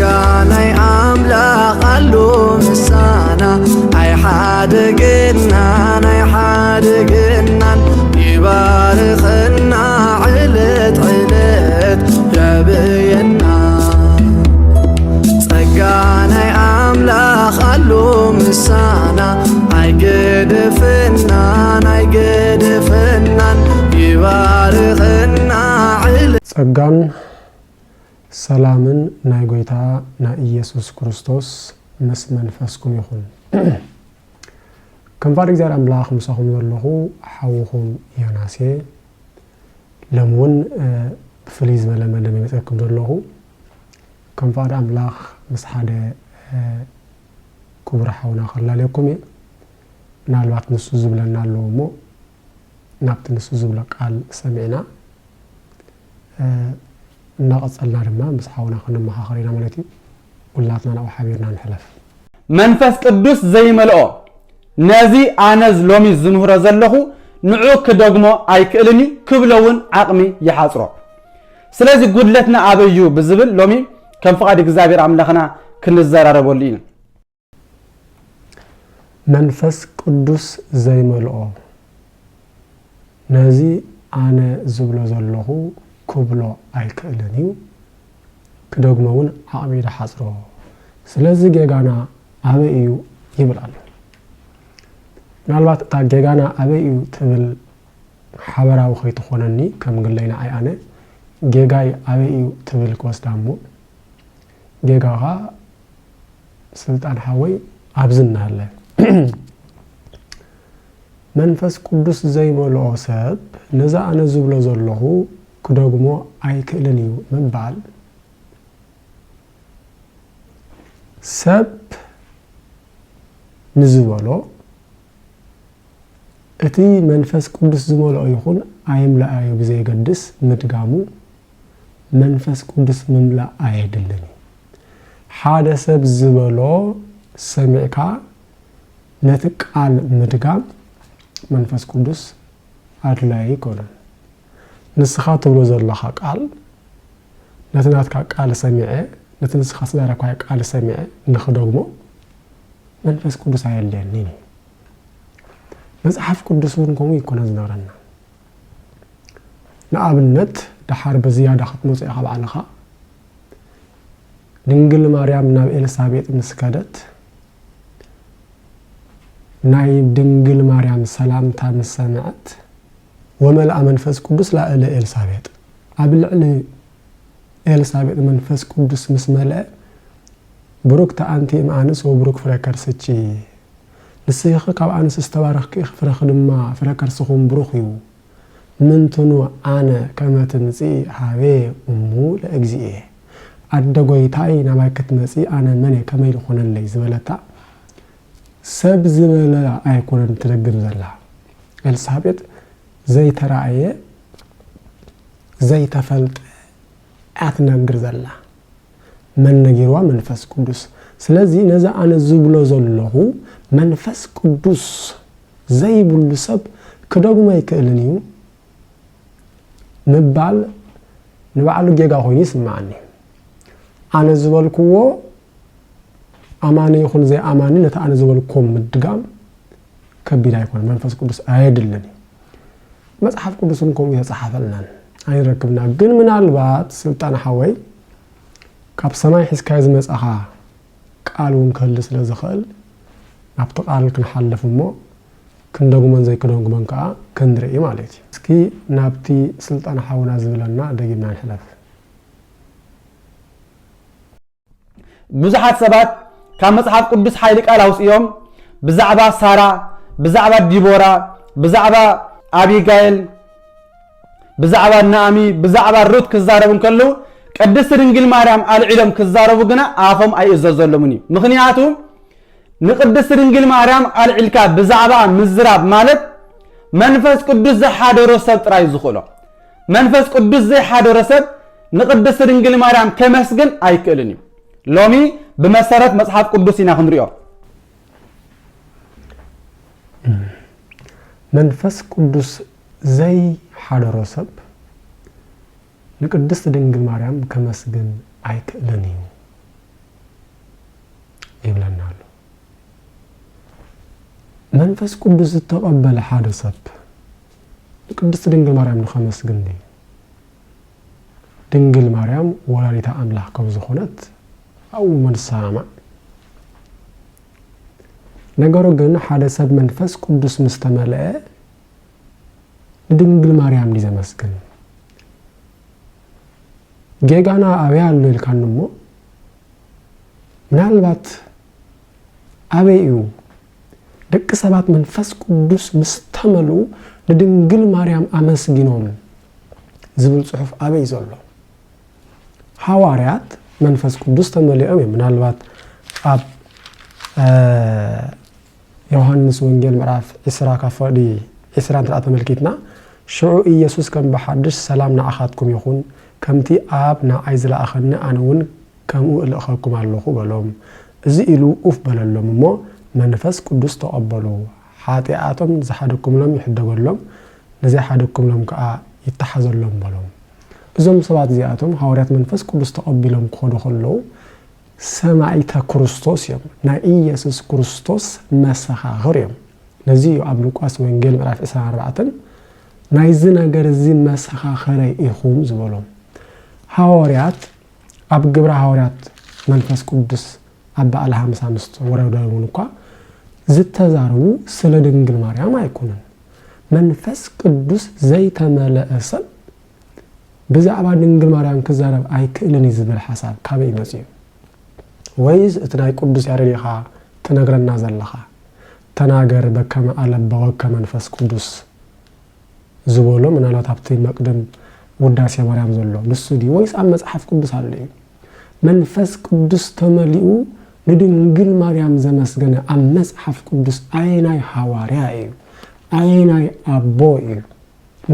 ጸጋናይ አምላኽ አሉ ምሳና አይሓድግናን ይባርኽና ዕለት ዕለት ያብየና ጸጋናይ አምላኽ አሉ ምሳና አይገድፍናን ይባርኽና ዕለት ጸጋን ሰላምን ናይ ጎይታ ናይ ኢየሱስ ክርስቶስ ምስ መንፈስኩም ይኹን ከም ባሪ እግዚአብሔር አምላኽ ምሳኹም ዘለኹ ሓውኹም ዮናሴ ለምን ብፍልይ ዝበለ መደብ ይመፀኩም ዘለኹ ከም ባሪ አምላኽ ምስ ሓደ ክቡር ሓውና ከላለየኩም እየ ምናልባት ንሱ ዝብለና ኣለዎ እሞ ናብቲ ንሱ ዝብለ ቃል ሰሚዕና እናቀጸልና ድማ ምስ ሓውና ክንመኻኸር ኢና ማለት እዩ ሁላትና ናብ ሓቢርና ንሕለፍ መንፈስ ቅዱስ ዘይመልኦ ነዚ ኣነዝ ሎሚ ዝምህሮ ዘለኹ ንዑ ክደግሞ ኣይክእልኒ ክብለውን ዓቕሚ ይሓጽሮ ስለዚ ጉድለትና ኣበዩ ብዝብል ሎሚ ከም ፍቃድ እግዚአብሔር አምላኽና ክንዘራረበሉ ኢና መንፈስ ቅዱስ ዘይመልኦ ነዚ ኣነ ዝብሎ ዘለኹ ክብሎ ኣይክእልኒ ክደግሞውን ዓቕሚ ይሓጽሮ ስለዚ ጌጋና ኣበይ እዩ ይብላል ምናልባት እታ ጌጋና ኣበይ እዩ ትብል ሓበራዊ ከይትኾነኒ ከም ግለይና ኣይ ኣነ ጌጋይ ኣበይ እዩ ትብል ክወስዳ እሞ ጌጋኻ ስልጣን ሓወይ ኣብዝና ኣለ መንፈስ ቅዱስ ዘይመልኦ ሰብ ነዛ ኣነ ዝብሎ ዘለኹ ክደግሞ ኣይክእልን እዩ ምባል ሰብ ንዝበሎ እቲ መንፈስ ቅዱስ ዝመልኦ ይኹን ኣይምልኣዩ ብዘይገድስ ምድጋሙ መንፈስ ቅዱስ ምምላእ ኣየድልን ሓደ ሰብ ዝበሎ ሰሚዕካ ነቲ ቃል ምድጋም መንፈስ ቅዱስ ኣድላይ ይኮነን ንስኻ ትብሎ ዘለኻ ቃል ነቲ ናትካ ቃል ሰሚዐ ነቲ ንስኻ ዝዳረኳ ቃል ሰሚዐ ንኽደግሞ መንፈስ ቅዱስ ኣየድለየኒ መጽሐፍ ቅዱስ እውን ከምኡ ይኮነ ዝነበረና ንኣብነት ድሓር በዝያዳ ክትመጽእ ኢኻ ባዕልኻ ድንግል ማርያም ናብ ኤልሳቤጥ ምስ ከደት ናይ ድንግል ማርያም ሰላምታ ምስ ሰምዐት ወመልአ መንፈስ ቅዱስ ላዕለ ኤልሳቤጥ ኣብ ልዕሊ ኤልሳቤጥ መንፈስ ቅዱስ ምስ መልአ ብሩክቲ ኣንቲ እምኣንስ ወብሩክ ፍረ ከርስቺ ንስኺ ካብ ኣንስ ዝተባረኽኪ ፍረኽ ድማ ፍረ ከርስኹም ብሩኽ እዩ ምንትኑ ኣነ ከመ ትምፂእ ሃቤ እሙ ለእግዚእ ኣደ ጎይታይ ናባይ ክትመፂእ ኣነ መን ከመይ ልኾነለይ ዝበለታ ሰብ ዝበለ ኣይኮነን ትደግም ዘላ ኤልሳቤጥ ዘይተራእየ ዘይተፈልጠ ኣትነግር ዘላ መን ነጊርዋ መንፈስ ቅዱስ ስለዚ ነዛ ኣነ ዝብሎ ዘለኹ መንፈስ ቅዱስ ዘይብሉ ሰብ ክደግሞ ኣይክእልን እዩ ምባል ንባዕሉ ጌጋ ኮይኑ ይስማዓኒ ኣነ ዝበልክዎ ኣማኒ ይኹን ዘይ ኣማኒ ነቲ ኣነ ዝበልክዎም ምድጋም ከቢድ ኣይኮነ መንፈስ ቅዱስ ኣየድልን መጽሐፍ ቅዱስን ከምኡ የተጻሓፈልና ኣይረክብና ግን ምናልባት ስልጣን ሓወይ ካብ ሰማይ ሒዝካዮ ዝመጽኻ ቃል እውን ክህሊ ስለ ዝኽእል ናብቲ ቃል ክንሓልፍ እሞ ክንደግሞን ዘይክደግሞን ከዓ ክንድርኢ ማለት እዩ እስኪ ናብቲ ስልጣን ሓውና ዝብለና ደጊምና ንሕለፍ ብዙሓት ሰባት ካብ መጽሐፍ ቅዱስ ሓይሊ ቃል ኣውፅኦም ብዛዕባ ሳራ ብዛዕባ ዲቦራ ብዛዕባ አቢጋይል ብዛዕባ ናአሚ ብዛዕባ ሩት ክዛረቡ ከለው ቅድስት ድንግል ማርያም አልዒሎም ክዛረቡ ግና አፎም ኣይእዘዘሎምን ምክንያቱ ንቅድስት ድንግል ማርያም አልዒልካ ብዛዕባ ምዝራብ ማለት መንፈስ ቅዱስ ዘሓደሮ ሰብ ጥራይ ዝኽእሎ መንፈስ ቅዱስ ዘሓደሮ ሰብ ንቅድስት ድንግል ማርያም ከመስግን ኣይክእልን ሎሚ بمسارات مصحف قدسنا خنريو منفس قدس زي حضر سب نقدس دنجل مريم كمسجن أيك لنيو መንፈስ ቅዱስ ተቀበለ ሓደ ሰብ ቅድስት ድንግል ማርያም ንኸመስግን ድንግል ማርያም ወላዲተ አምላክ ከም ዝኾነት አው መንሳማ ነገሩ ግን ሓደ ሰብ መንፈስ ቅዱስ ምስተመለአ ድንግል ማርያም ሊዘመስግን ጌጋና አብያ ልልካንሞ ምናልባት አበዩ ደቅ ሰባት መንፈስ ቅዱስ ምስተመሉ ድንግል ማርያም አመስግኖም ዝብል ጽሑፍ አበይ ዘሎ ሐዋርያት መንፈስ ቅዱስ ተመልእም ምናልባት አብ ዮሐንስ ወንጌል ምዕራፍ 10 ካፈዲ 10 ተራተ መልክትና ሽዑ ኢየሱስ ከም በሐድሽ ሰላም ንአኻትኩም ይኹን ከምቲ አብ ንዓይ ዝለኣኸኒ ኣነውን ከምኡ እልእኸኩም ኣለኹ በሎም እዚ ኢሉ ኡፍ በለሎም እሞ መንፈስ ቅዱስ ተቀበሉ ሓጢአቶም ዝሓደኩምሎም ይሕደገሎም ነዚ ሓደኩምሎም ከዓ ይተሓዘሎም በሎም እዞም ሰባት እዚኣቶም ሐዋርያት መንፈስ ቅዱስ ተቀቢሎም ክኾዱ ከለው ሰማዕተ ክርስቶስ እዮም ናይ ኢየሱስ ክርስቶስ መሰኻኽር እዮም ነዚ ኣብ ሉቃስ ወንጌል ምዕራፍ 24 ናይዚ ነገር እዚ መሰኻኽረይ ኢኹም ዝበሎም ሐዋርያት ኣብ ግብረ ሐዋርያት መንፈስ ቅዱስ ኣብ በዓል 55 ወረደውን እኳ ዝተዛረቡ ስለ ድንግል ማርያም አይኮነን መንፈስ ቅዱስ ዘይተመለአ ሰብ ብዛዕባ ድንግል ማርያም ክዛረብ አይክእልን ይዝብል ሐሳብ ካበይ ይመጽእ ወይስ እትናይ ቅዱስ ያሬድኻ ተነግረና ዘለኻ ተናገር በከመ አለበወከ መንፈስ ቅዱስ ዝበሎ ምናልባት ኣብቲ መቅደም ውዳሴ ማርያም ዘሎ ንሱ ዲ ወይስ ኣብ መጽሐፍ ቅዱስ አለ መንፈስ ቅዱስ ተመሊኡ ንድንግል ማርያም ዘመስገነ ኣብ መጽሐፍ ቅዱስ አይናይ ሐዋርያ እዩ አይናይ አቦ እዩ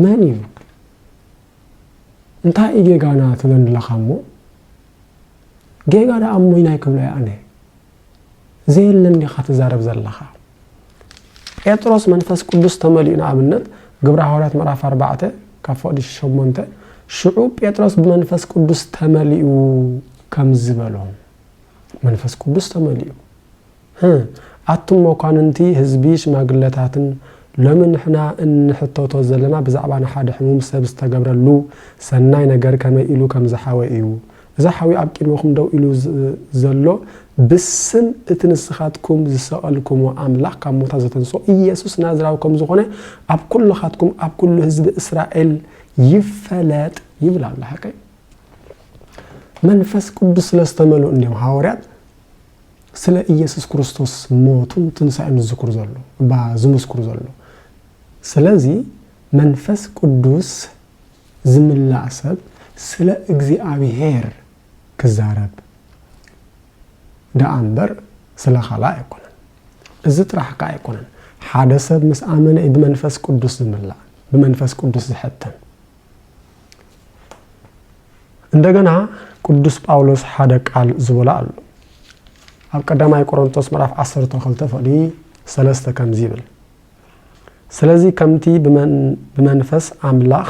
ማን እዩ እንታይ ይጌጋና ትለንለኻሞ ጌጋዳ አሞይናይ ክብላይ ኣነ ዘይለን ዲኻ ትዛረብ ዘለኻ ጴጥሮስ መንፈስ ቅዱስ ተመሊኡና ኣብነት ግብረ ሐዋርያት ምዕራፍ 4 ካፈዲ 8 ሽዑ ጴጥሮስ በመንፈስ ቅዱስ ተመሊኡ ከም ዝበሎም መንፈስ ቅዱስ ተመሊኡ አቱም መኳንንቲ ህዝቢ ሽማግለታትን ለምን ሕና እንሕተቶ ዘለና ብዛዕባ ሓደ ሕሙም ሰብ ዝተገብረሉ ሰናይ ነገር ከመይ ኢሉ ከም ዝሓወ እዩ زحوي أبكينكم دو إلو زلو بسن اتنسخاتكم زسألكم وأملاك كم متزتنسو يسوع نازراوكم زخنة أب كل خاتكم أب كل حزب إسرائيل يفلت يبلع لحكي منفس قدس لاستملوا إنهم حوارات سلا يسوع كريستوس موتون تنسى إنه ذكر زلو بعزمس كر زلو سلازي منفس قدس زمل عسب سلا إجزاء بهير كزارب دا أنبر سلا خلاء يكونن إزت راح كا يكونن حادثة مس آمن بمنفس قدس زملا بمنفس قدس حتى عندنا قدس باولوس حدا قال زولا الله ኣብ ቀዳማይ ቆሮንቶስ ምዕራፍ 10 ተኸልተ ፈዲ ሰለስተ ከም ዝብል ስለዚ ከምቲ ብመንፈስ አምላኽ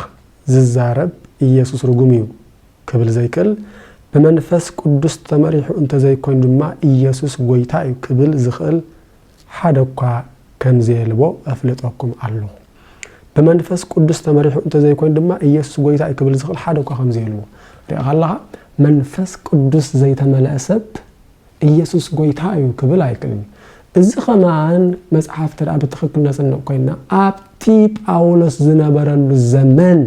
ዝዛረብ ኢየሱስ ርጉም እዩ ክብል ዘይክል በመንፈስ ቅዱስ ተመሪሑ እንተ ዘይኮን ድማ ኢየሱስ ጎይታ እዩ ክብል ዝኽእል ሓደኳ ከም ዘልቦ ኣፍልጠኩም ኣለኹ በመንፈስ ቅዱስ ተመሪሑ እንተ ዘይኮን ድማ ኢየሱስ ጎይታ እዩ ክብል ዝኽእል ሓደኳ ከም ዘልቦ ሪኣኻለኻ መንፈስ ቅዱስ ዘይተመልአ ሰብ ኢየሱስ ጎይታ እዩ ክብል አይክልም እዚ ኸማን መጽሐፍ ተራ በትክክል ነጽነቅ ኮይና ኣብቲ ጳውሎስ ዝነበረሉ ዘመን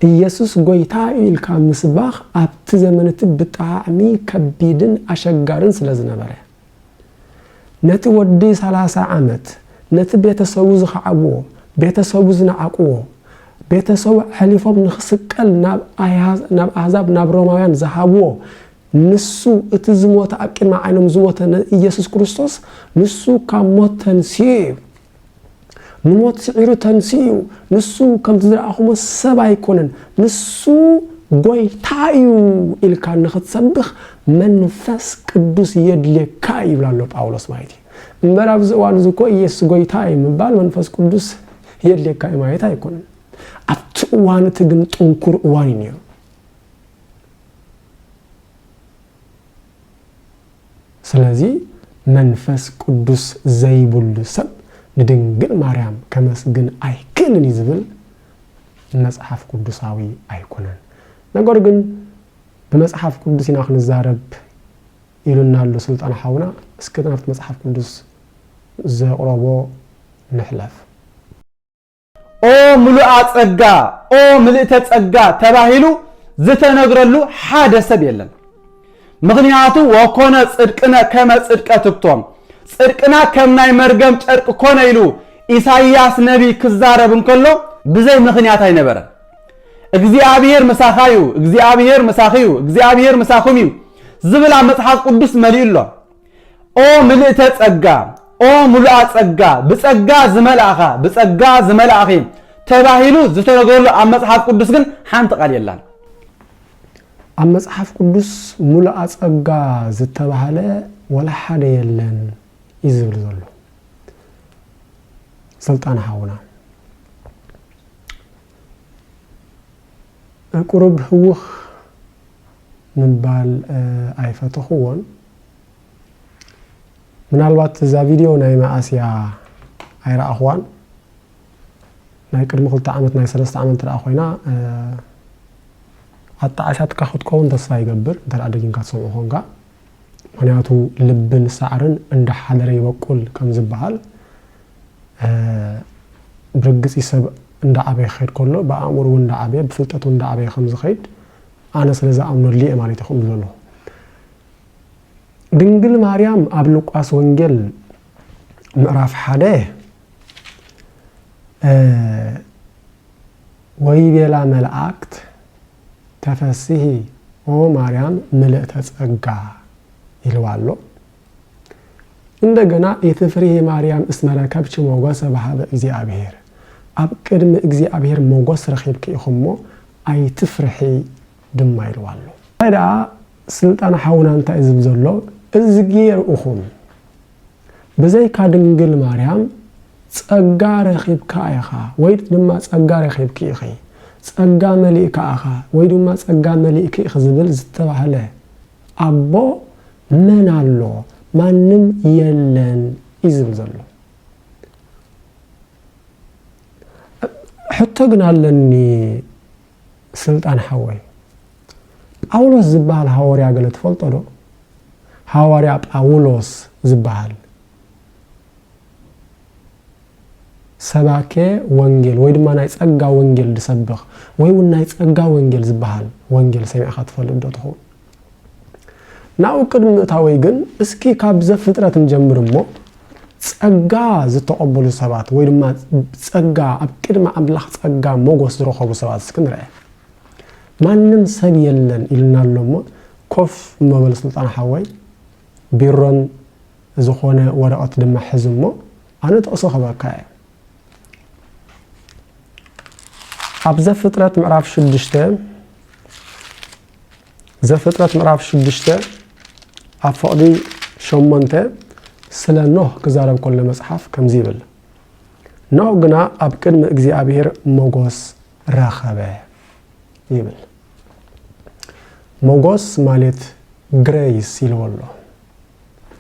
ኢየሱስ ጎይታ ኢልካ ምስባኽ ኣብቲ ዘመነት ብጣዕሚ ከቢድን አሸጋርን ስለዝነበረ ነቲ ወዲ 30 ዓመት ነቲ ቤተሰቡ ዝኸዓብዎ ቤተሰቡ ዝነዓቅዎ ቤተሰቡ ሓሊፎም ንኽስቀል ናብ አሕዛብ ናብ ሮማውያን ዝሃብዎ ንሱ እትዝሞተ አቅማ አይነም ዝሞተ ኢየሱስ ክርስቶስ ንሱ ከሞት ተንሲኡ ንሞት ሲዕሩ ተንሲኡ ንሱ ከም ዝራእኹሞ ሰብ አይኮነን ንሱ ጎይታዩ ኢልካ ንኽትሰብኽ መንፈስ ቅዱስ የድልየካ ይብላሎ ጳውሎስ ማለት እምበራብ ዝዋን ዝኮ ኢየሱስ ጎይታዩ ምባል መንፈስ ቅዱስ የድልየካ ማለት አይኮነን ኣብቲ እዋን ትግን ጥንኩር እዋን እዩ ስለዚህ መንፈስ ቅዱስ ዘይብሉ ሰብ ንድንግል ማርያም ከመስግን አይክልን ይዝብል መጽሐፍ ቅዱሳዊ አይኮነን። ነገር ግን በመጽሐፍ ቅዱስ ኢና ክንዛረብ ይሉናሉ ስልጣን ሐውና እስከ ናፍት መጽሐፍ ቅዱስ ዘቅረቦ ንሕለፍ። ኦ ሙሉአ ጸጋ ኦ ምልእተ ጸጋ ተባሂሉ ዝተነግረሉ ሓደ ሰብ የለን። ምክንያቱ ወኮነ ጽድቅነ ከመ ጽድቀ ትክቶም ጽድቅና ከም ናይ መርገም ጨርቅ ኮነ ኢሉ ኢሳይያስ ነቢ ክዛረብ እንከሎ ብዘይ ምክንያት አይነበረ። እግዚአብሔር መሳኻዩ እግዚአብሔር መሳኺዩ እግዚአብሔር መሳኹም ዝብላ መጽሐፍ ቅዱስ መልኢሎ ኦ ምልእተ ጸጋ ኦ ሙሉአ ጸጋ ብጸጋ ዝመላእኻ ብጸጋ ዝመላእኺ ተባሂሉ ዝተነገረሉ ኣብ መጽሐፍ ቅዱስ ግን ሓንቲ ቃል የላን። ኣብ መጽሐፍ ቅዱስ ሙሉአ ጸጋ ዝተባሃለ ወላ ሓደ የለን ይዝብል ዘሎ ስልጣን ሐውና ቁርብ ህውኽ ምባል አይፈተኹዎን። ምናልባት እዛ ቪዲዮ ናይ ማእስያ አይረአኽዋን ናይ ቅድሚ 2 ዓመት ናይ 3 ዓመት ረአ ኮይና አጣዓሻት ካኽትከውን ተስፋ ይገብር እንተራ ደጊንካ ትሰምዑ ኾንካ ምክንያቱ ልብን ሳዕርን እንደ ሓደረ ይበቁል ከም ዝበሃል ብርግጽ ሰብ እንደ ዓበይ ኸይድ ከሎ በአእምሮ እንደ ዓበይ በፍልጠቱ እንደ ዓበይ ከም ዝኸይድ አነ ስለዛ አምኖልኝ ማለት ይኹም ዘሎ። ድንግል ማርያም ኣብ ሉቃስ ወንጌል ምዕራፍ 1 ወይቤላ መልአክት ተፈሲሂ ኦ ማርያም ምልእተ ጸጋ ይልዋሎ። እንደገና የትፍሪህ ማርያም እስመ ረከብቺ ሞገሰ በሃበ እግዚአብሔር ኣብ ቅድሚ እግዚአብሔር ሞገስ ረኺብኪ ኢኹሞ ኣይትፍርሒ ድማ ይልዋሎ። ታዲያ ስልጣን ሐውና እንታይ ዝብል ዘሎ እዝጌርኡኹም ብዘይካ ድንግል ማርያም ጸጋ ረኺብካ ኢኻ ወይ ድማ ጸጋ ረኺብኪ ኢኺ ጸጋ መልእካ ኢኻ ወይ ድማ ጸጋ መልእኪ ኢኺ ዝብል ዝተባህለ አቦ መን ኣሎ ማንም የለን ይዝብል ዘሎ። ሕቶ ግን ኣለኒ ስልጣን ሐወይ ጳውሎስ ዝበሃል ሐዋርያ ገለ ትፈልጦ ዶ? ሐዋርያ ጳውሎስ ዝበሃል ሰባኬ ወንጌል ወይ ድማ ናይ ጸጋ ወንጌል ዝሰብኽ ወይ ናይ ጸጋ ወንጌል ዝበሃል ወንጌል ሰሚዕኻ ትፈልጥ ዶ ትኾን? ናው ቅድሚ ምእታወይ ግን እስኪ ካብ ዘፍጥረት እንጀምር እሞ ጸጋ ዝተቀበሉ ሰባት ወይ ድማ ጸጋ ኣብ ቅድሚ ኣምላኽ ጸጋ ሞገስ ዝረኸቡ ሰባት እስኪ ንርአ። ማንም ሰብ የለን ኢልናሎ እሞ ኮፍ መበል ስልጣን ሐወይ ቢሮን ዝኾነ ወረቐት ድማ ሒዙ እሞ ኣነ ተቕሶ ኸበካ እየ። ኣብ ዘፍጥረት ምዕራፍ 6 ዘፍጥረት ምዕራፍ 6 ኣብ ፈቕዲ 8 ስለ ኖህ ክዛረብ ከሎ መጽሓፍ ከምዚ ይብል ኖህ ግና ኣብ ቅድሚ እግዚአብሔር ሞገስ ረኸበ ይብል። ሞገስ ማለት ግሬስ ይልወሎ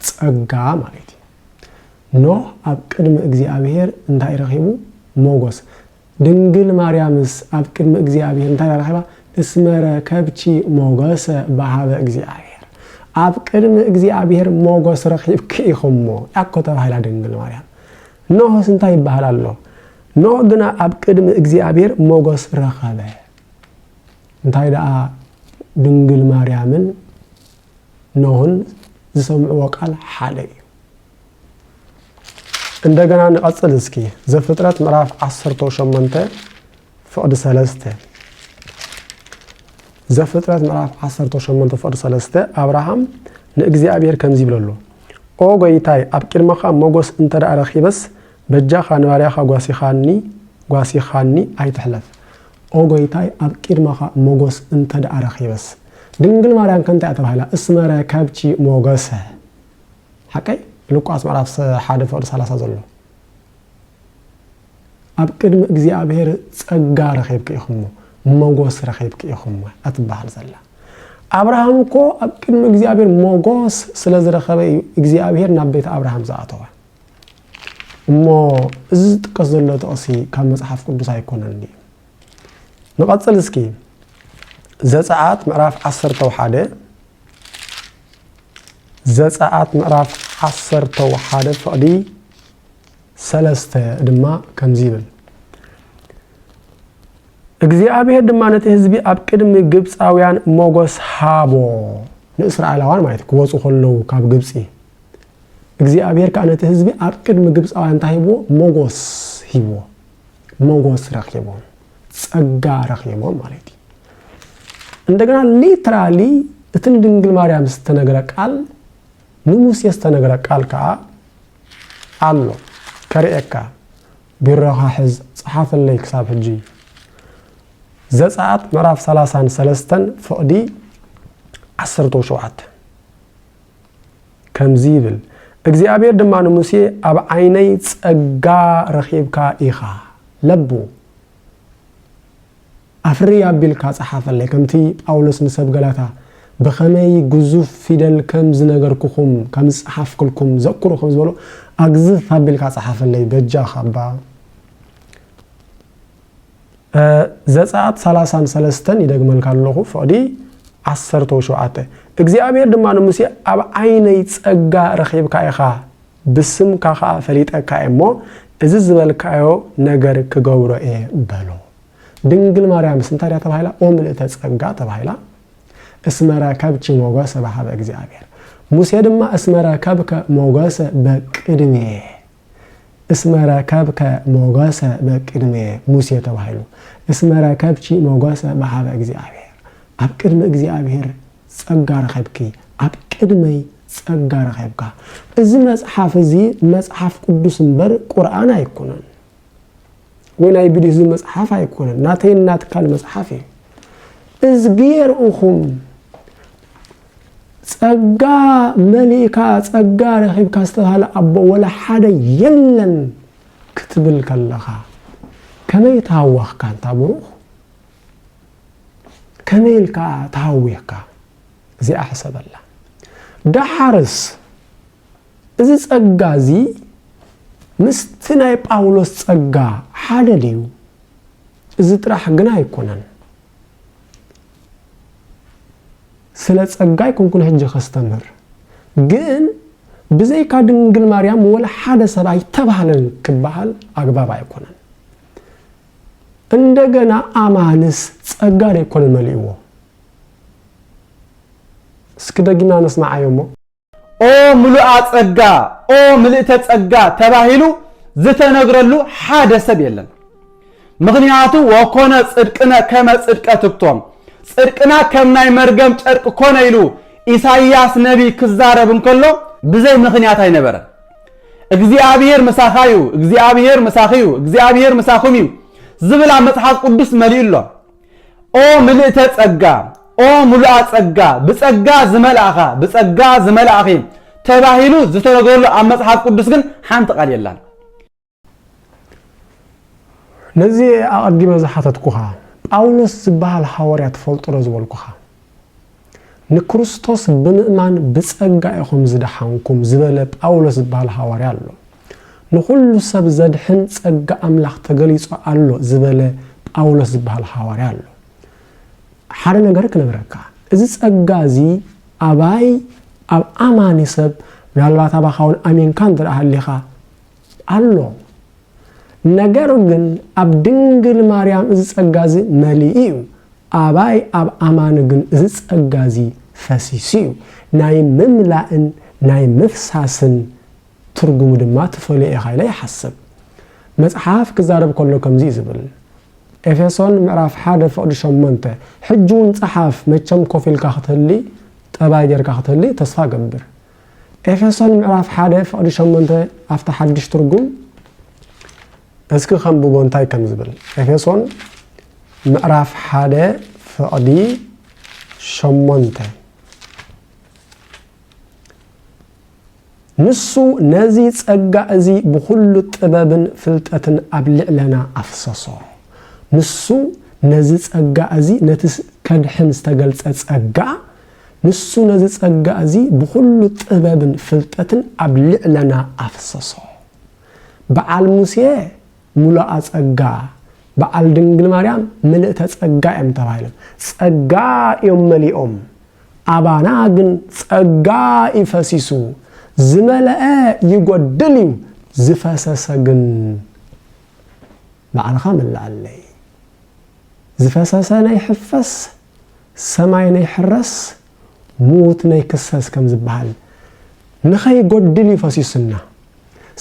ጸጋ ማለት ኖህ ኣብ ቅድሚ እግዚአብሔር እንታይ ረኺቡ ሞገስ። ድንግል ማርያምስ ኣብ ቅድሚ እግዚአብሔር እንታይ ረኺባ እስመ ረከብቺ ሞገሰ በሃበ እግዚአብሔር ኣብ ቅድሚ እግዚአብሔር ሞገስ ረኺብኪ ኢኹሞ ያኮ ተባሂላ ድንግል ማርያም። ኖህስ እንታይ ይበሃል ኣሎ? ኖህ ግና ኣብ ቅድሚ እግዚአብሔር ሞገስ ረኸበ። እንታይ ደኣ ድንግል ማርያምን ኖህን ዝሰምዕዎ ቃል ሓደ እዩ። እንደገና ንቐጽል እስኪ ዘፍጥረት ምዕራፍ 18 ፍቕዲ 3 ዘፍጥረት ምዕራፍ 18 ፍቕዲ 3 አብርሃም ንእግዚአብሔር ከምዚ ይብለሎ ኦ ጎይታይ ኣብ ቅድመኻ ሞገስ እንተደኣ ረኺበስ በጃኻ ንባርያኻ ጓሲኻኒ ኣይትሕለፍ። ኦ ጎይታይ ኣብ ቅድመኻ ሞገስ እንተደኣ ረኺበስ ድንግል ማርያም ከንታይ ተባሂላ እስመ ረከብቺ ሞገሰ ሓቀይ ሉቃስ ምዕራፍ 1 ፍቕዲ 30 ዘሎ ኣብ ቅድሚ እግዚአብሔር ጸጋ ረኺብኪ ኢኹሞ ሞገስ ረኺብኪ ኢኹሞ ኣትበሃል ዘላ። أبراهام كو أبكر مجزابير موجوس سلزر خبي مجزابير نبيت أبراهام زعتوا مو زت قصدنا تقصي كم مصحف قدس هيكونني نقص لسكي زعات معرف 10 توحده زعات معرف 10 توحده فدي سلسته دما كم زيبل እግዚአብሔር ድማነት ህዝቢ ኣብ ቅድሚ ግብፃውያን ሞጎስ ሃቦ ንእስራኤላውያን ማለት ክወፁ ከለው ካብ ግብፂ እግዚአብሔር ካነት ህዝቢ ኣብ ቅድሚ ግብፃውያን ታይቦ ሞጎስ ሂቦ ሞጎስ ረኺቦ ጸጋ ረኺቦ ማለት እንደገና ሊትራሊ እትን ድንግል ማርያም ስተነገረ ቃል ንሙሴ ስተነገረ ቃል ካ አሎ ከሪኤካ ቢረኻ ሕዝ ጽሓፈለይ ክሳብ ሕጂ زعات مراف 33 فقدي 17 كم زيبل እግዚአብሔር ደማኑ ሙሴ አብ ዓይነይ ጸጋ ረኺብካ ኢኻ ለቡ አፍሪ ያቢልካ ጸሓፈለይ ከምቲ ጳውሎስ ንሰብ ገላታ በኸመይ ግዙፍ ፊደል ከም ዝነገርኩኹም ከም ጸሓፍኩልኩም ዘክሩ ከም ዝበሎ አግዝፍ ያቢልካ ጸሓፈለይ በጃኻ ባ ዘጻት 33 ይደግመል ካለኹ ፈዲ 17 እግዚአብሔር ደማኑ ሙሴ አብ ዓይነይ ጸጋ ረኺብካ ኢኻ ብስም ካኻ ፈሊጠካ እሞ እዚ ዝበልካዮ ነገር ክገብሮ በሎ ድንግል ማርያም ስንታሪያ ተባሂላ ኦምልእተ ጸጋ ተባሂላ እስመራ ካብቺ ሞገሰ በሃበ እግዚአብሔር ሙሴ ድማ እስመራ ካብከ ሞገሰ በቅድሜ እስመራ ካብከ ሞገሰ በቅድሜ ሙሴ ተባሂሉ እስመራ ካብቺ ሞገሰ በሃበ እግዚአብሔር ኣብ ቅድመ እግዚአብሔር ጸጋ ረኺብኪ ኣብ ቅድመይ ጸጋ ረኺብካ እዚ መጽሓፍ እዚ መጽሓፍ ቅዱስ እንበር ቁርአን አይኮነን ወናይ ቢዲዝ መጽሐፍ አይኮነን ናተይናት ካል መጽሐፍ እዝጊርኡኹም ጸጋ መሊካ ጸጋ ረኺብካ ዝተባለ አቦ ወላ ሓደ የለን ክትብል ከለኻ ከመይ ታዋኽካ እንታ ብሩኽ ከመይልካ ታዊኽካ እዚ ኣሕሰበላ ዳሓርስ እዚ ጸጋ እዚ ምስቲ ናይ ጳውሎስ ጸጋ ሓደ ድዩ እዚ ጥራሕ ግን ኣይኮነን ስለ ጸጋ ይኩን ሕጂ ከስተምር ግን ብዘይካ ድንግል ማርያም ወላ ሓደ ሰብኣይ ተባህለን ክባሃል አግባብ ኣይኮነን እንደገና አማንስ ጸጋ ይኮነን መልእዎ እስኪ ደግና ነስማዓዮሞ ኦ ሙሉአ ጸጋ ኦ ምልእተ ጸጋ ተባሂሉ ዝተነግረሉ ሓደ ሰብ የለን ምክንያቱ ወኮነ ጽድቅነ ከመ ጽድቀትክቶም ጽድቅና ከም ናይ መርገም ጨርቅ ኮነ ኢሉ ኢሳይያስ ነቢ ክዛረብ እንከሎ ብዘይ ምክንያት አይነበረ እግዚአብሔር መሳኻዩ እግዚአብሔር መሳኺዩ እግዚአብሔር መሳኹምዩ ዝብላ መጽሐፍ ቅዱስ መልኢሎ ኦ ምልእተ ጸጋ ኦ ሙሉአ ጸጋ ብጸጋ ዝመላእኻ ብጸጋ ዝመላእኺ ተባሂሉ ዝተነገረሉ ኣብ መጽሐፍ ቅዱስ ግን ሓንቲ ቃል የላን ነዚ ኣቀዲመ ዝሓተትኩኻ ጳውሎስ ዝበሃል ሐዋርያ ተፈልጥሮ ዝበልኩኻ ንክርስቶስ ብምእማን ብጸጋ ኢኹም ዝደሓንኩም ዝበለ ጳውሎስ ዝበሃል ሐዋርያ ኣሎ ንኹሉ ሰብ ዘድሕን ጸጋ ኣምላኽ ተገሊጹ ኣሎ ዝበለ ጳውሎስ ዝበሃል ሐዋርያ ኣሎ ሓደ ነገር ክነግረካ እዚ ጸጋ እዚ ኣባይ ኣብ ኣማኒ ሰብ ምናልባት ኣባኻውን ኣሚንካ እንትረኣሃሊኻ ኣሎ ነገር ግን ኣብ ድንግል ማርያም እዚ ጸጋ እዚ መልኢዩ ኣባይ ኣብ ኣማኒ ግን እዚ ጸጋ እዚ ፈሲሲዩ ናይ ምምላእን ናይ ምፍሳስን ትርጉሙ ድማ ተፈልየ ኢኻ ኢለ ይሓስብ መጽሓፍ ክዛረብ ከሎ ከምዚ ዝብል ኤፌሶን ምዕራፍ 1 ፍቅዲ 8 ሕጁን ጸሓፍ መቸም ኮፊልካ ክትህሊ ጠባይ ጌርካ ክትህሊ ተስፋ ገብር ኤፌሶን ምዕራፍ 1 ፍቅዲ 8 ኣፍታ ሓድሽ ትርጉም እስኪ ከንብቦ እንታይ ከም ዝብል ኤፌሶን ምዕራፍ 1 ፍቅዲ 8 ንሱ ነዚ ጸጋ እዚ ብኩሉ ጥበብን ፍልጠትን ኣብ ልዕለና ኣፍሰሶ ንሱ ነዚ ጸጋ እዚ ነቲ ከድሕን ዝተገልጸ ጸጋ ንሱ ነዚ ጸጋ እዚ ብኩሉ ጥበብን ፍልጠትን ኣብ ልዕለና ኣፍሰሶ በዓል ሙሴ ሙሉአ ጸጋ በዓል ድንግል ማርያም ምልእተ ጸጋ እዮም ተባሂሎም ጸጋ እዮም መሊኦም አባና ግን ጸጋ ይፈሲሱ ዝመለአ ይጎድል እዩ ዝፈሰሰ ግን ባዕልኻ መላአለይ ዝፈሰሰ ናይ ሕፈስ ሰማይ ናይ ሕረስ موت ናይ ክሰስ ከም ዝበሃል ንኸይ ጎድል ይፈሲስና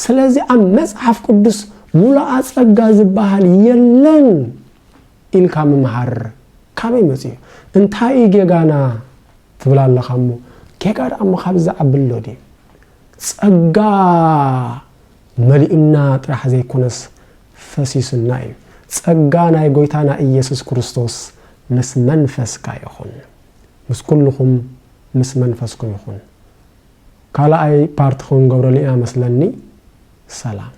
ስለዚ ኣብ መጽሐፍ ቅዱስ ሙሉአ ጸጋ ዝበሃል የለን ኢልካ መምሃር ካበይ መጽዩ እንታይ ጌጋና ትብላለኻሙ ጌጋር ኣሞ ካብዛ ዓብሎዲ ጸጋ መሊእና ጥራሕ ዘይኮነስ ፈሲስና እዩ ጸጋ ናይ ጎይታና ኢየሱስ ክርስቶስ ምስ መንፈስካ ይኹን ምስ ኩልኹም ምስ መንፈስኩም ይኹን ካልኣይ ፓርት ኹን ገብረልያ መስለኒ ሰላም